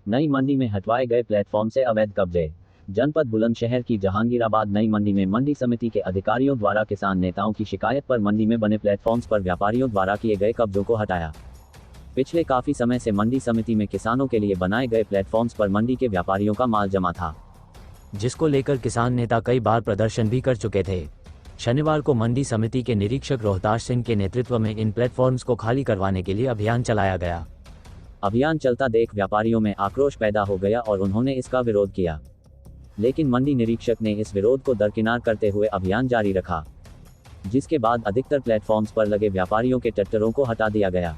नई मंडी में हटवाए गए प्लेटफॉर्म से अवैध कब्जे। जनपद बुलंदशहर की जहांगीराबाद नई मंडी में मंडी समिति के अधिकारियों द्वारा किसान नेताओं की शिकायत पर मंडी में बने प्लेटफॉर्म्स पर व्यापारियों द्वारा किए गए कब्जों को हटाया। पिछले काफी समय से मंडी समिति में किसानों के लिए बनाए गए प्लेटफॉर्म्स पर मंडी के व्यापारियों का माल जमा था, जिसको लेकर किसान नेता कई बार प्रदर्शन भी कर चुके थे। शनिवार को मंडी समिति के निरीक्षक रोहताश सिंह के नेतृत्व में इन प्लेटफॉर्म्स को खाली करवाने के लिए अभियान चलाया गया। अभियान चलता देख व्यापारियों में आक्रोश पैदा हो गया और उन्होंने इसका विरोध किया, लेकिन मंडी निरीक्षक ने इस विरोध को दरकिनार करते हुए अभियान जारी रखा, जिसके बाद अधिकतर प्लेटफॉर्म्स पर लगे व्यापारियों के ट्रैक्टरों को हटा दिया गया।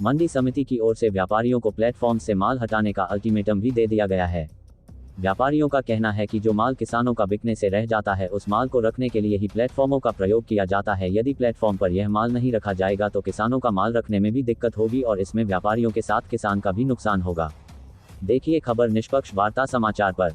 मंडी समिति की ओर से व्यापारियों को प्लेटफॉर्म से माल हटाने का अल्टीमेटम भी दे दिया गया है। व्यापारियों का कहना है कि जो माल किसानों का बिकने से रह जाता है उस माल को रखने के लिए ही प्लेटफॉर्मों का प्रयोग किया जाता है। यदि प्लेटफॉर्म पर यह माल नहीं रखा जाएगा तो किसानों का माल रखने में भी दिक्कत होगी और इसमें व्यापारियों के साथ किसान का भी नुकसान होगा। देखिए खबर निष्पक्ष वार्ता समाचार पर।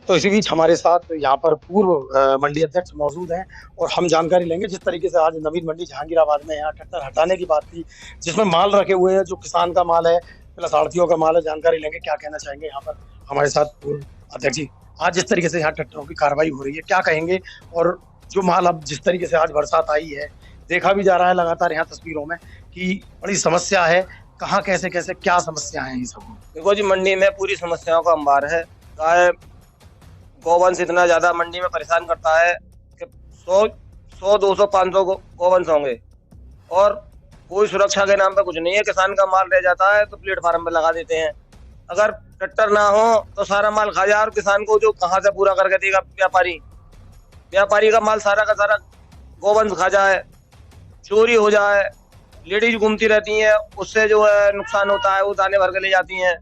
तो इसी बीच हमारे साथ यहाँ पर पूर्व मंडी अध्यक्ष मौजूद हैं और हम जानकारी लेंगे जिस तरीके से आज नवीन मंडी जहांगीराबाद में यहाँ ट्रैक्टर हटाने की बात थी, जिसमें माल रखे हुए हैं जो किसान का माल है प्लस आढ़तियों का माल है। जानकारी लेंगे, क्या कहना चाहेंगे यहाँ पर हमारे साथ पूर्व अध्यक्ष जी। आज जिस तरीके से यहाँ ट्रैक्टरों की कार्रवाई हो रही है, क्या कहेंगे? और जो माल अब जिस तरीके से आज बरसात आई है, देखा भी जा रहा है लगातार यहाँ तस्वीरों में कि बड़ी समस्या है, कहाँ कैसे कैसे क्या समस्या है ये सब? देखो जी, मंडी में पूरी समस्याओं का अंबार है। गाय गोवंश इतना ज्यादा मंडी में परेशान करता है कि 100, 200, 500 गोवंश होंगे और कोई सुरक्षा के नाम पे कुछ नहीं है। किसान का माल रह जाता है तो प्लेटफार्म पे लगा देते हैं। अगर ट्रैक्टर ना हो तो सारा माल खा जाए और किसान को जो कहाँ से पूरा करके देगा व्यापारी का माल सारा का सारा गोवंश खा जाए, चोरी हो जाए, लेडीज घूमती रहती हैं, उससे जो है नुकसान होता है, वो दाने भर के ले जाती हैं।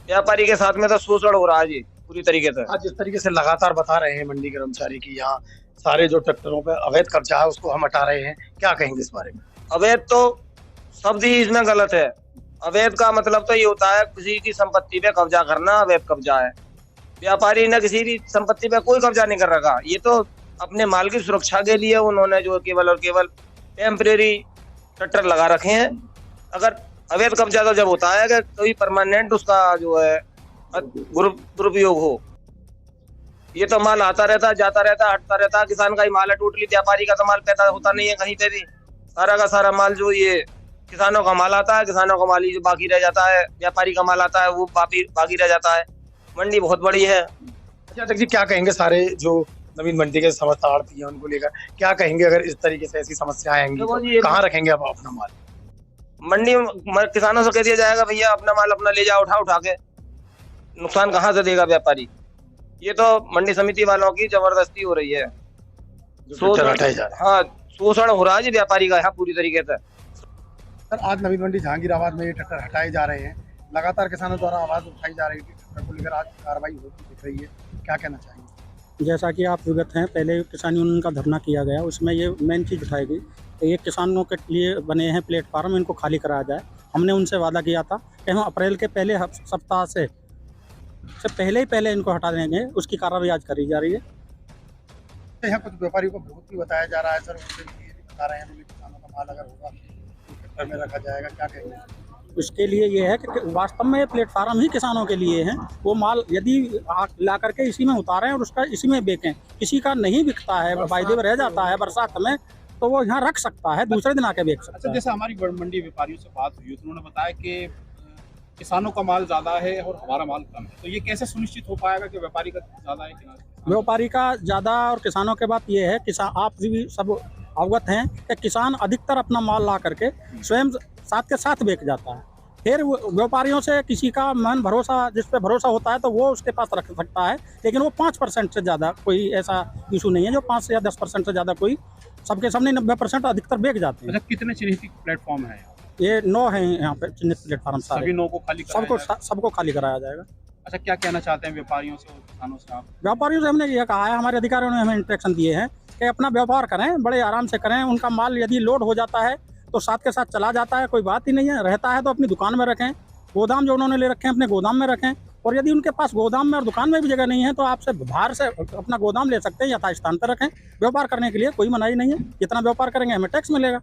व्यापारी के साथ में तो शोषण हो रहा है जी पूरी तरीके से। आज जिस तरीके से लगातार बता रहे हैं मंडी कर्मचारी की यहाँ सारे जो ट्रैक्टरों पे अवैध कब्जा है उसको हम हटा रहे हैं, क्या कहेंगे इस बारे में? अवैध तो शब्द ही इसमें गलत है। अवैध का मतलब तो ये होता है किसी की संपत्ति पे कब्जा करना, अवैध कब्जा है। व्यापारी ने किसी की संपत्ति पे कोई कब्जा नहीं कर रखा, ये तो अपने माल की सुरक्षा के लिए उन्होंने जो केवल और केवल टेम्परेरी ट्रैक्टर लगा रखे हैं। अगर अवैध कब्जा तो जब होता है कि कोई परमानेंट उसका जो है दुरुपयोग हो। ये तो माल आता रहता, जाता रहता, हटता रहता, किसान का ही माल है टोटली। व्यापारी का तो माल पैदा होता नहीं है कहीं पे भी। सारा का सारा माल जो ये किसानों का माल आता है, किसानों का माल ही जो बाकी रह जाता है। व्यापारी का माल आता है वो बाकी रह जाता है। मंडी बहुत बड़ी है। अच्छा जी, क्या कहेंगे सारे जो नवीन मंडी के समस्त आड़ती है उनको लेकर, क्या कहेंगे अगर इस तरीके से ऐसी समस्याएं आएंगी तो कहाँ रखेंगे आप अपना माल? मंडी किसानों से कह दिया जाएगा भैया अपना माल अपना ले जाओ, उठा के। नुकसान कहाँ से देगा व्यापारी? ये तो मंडी समिति वालों की जबरदस्ती हो रही है। हाँ, शोषण हो रहा है जी व्यापारी का यहाँ पूरी तरीके से। सर, आज नवीन मंडी जहांगीराबाद में ये ट्रैक्टर हटाए जा रहे हैं, लगातार किसानों द्वारा आवाज उठाई जा रही है, ट्रैक्टर को लेकर आज कार्रवाई होती दिख रही है, क्या कहना चाहेंगे? जैसा कि आप विगत हैं, पहले किसान यूनियन का धरना किया गया, उसमें ये मेन चीज़ उठाई गई ये किसानों के लिए बने हैं प्लेटफार्म, इनको खाली कराया जाए। हमने उनसे वादा किया था कि हम अप्रैल के पहले सप्ताह से पहले इनको हटा देंगे, उसकी कार्रवाई आज करी जा रही है। यहाँ कुछ व्यापारियों को बहुत भी बताया जा रहा है सर, उनके लिए ये भी बता रहे हैं कि किसानों का माल अगर होगा तो ट्रैक्टर में रखा जाएगा, क्या कहेंगे? उसके लिए ये है कि वास्तव में ये प्लेटफार्म ही किसानों के लिए हैं। वो माल यदि ला करके इसी में उतारें और उसका इसी में बेचें, किसी का नहीं बिकता है, वायदे में रह जाता है बरसात में, तो वो यहाँ रख सकता है, दूसरे दिन आके बेच सकता है। अच्छा, जैसे हमारी मंडी व्यापारियों से बात हुई तो उन्होंने बताया कि किसानों का माल ज़्यादा है और हमारा माल कम है, तो ये कैसे सुनिश्चित हो पाएगा कि व्यापारी का ज़्यादा है कि ना? व्यापारी का ज़्यादा और किसानों के बात ये है, किसान आप भी सब अवगत हैं कि किसान अधिकतर अपना माल ला करके स्वयं साथ के साथ बेच जाता है। फिर व्यापारियों से किसी का मन भरोसा, जिस पे भरोसा होता है तो वो उसके पास रख सकता है, लेकिन वो 5% से ज़्यादा कोई ऐसा इशू नहीं है जो 5 या 10% से ज़्यादा कोई, सबके सामने 90% अधिकतर बेच जाते हैं। अच्छा, कितने चिन्हित प्लेटफॉर्म है? ये 9 हैं यहाँ पे चिन्हित प्लेटफार्म, सभी 9 को खाली कराया जाएगा? सबको खाली कराया जाएगा। अच्छा, क्या कहना चाहते हैं व्यापारियों से और किसानों से आप? व्यापारियों से हमने ये कहा है, हमारे अधिकारियों ने हमें इंस्ट्रक्शन दिए हैं कि अपना व्यापार करें, बड़े आराम से करें। उनका माल यदि लोड हो जाता है तो साथ के साथ चला जाता है, कोई बात ही नहीं है। रहता है तो अपनी दुकान में रखें, गोदाम जो उन्होंने ले रखे हैं अपने गोदाम में रखें, और यदि उनके पास गोदाम में और दुकान में भी जगह नहीं है तो आपसे बाहर से अपना गोदाम ले सकते हैं, यथास्थान पर रखें। व्यापार करने के लिए कोई मनाही नहीं है, जितना व्यापार करेंगे हमें टैक्स मिलेगा।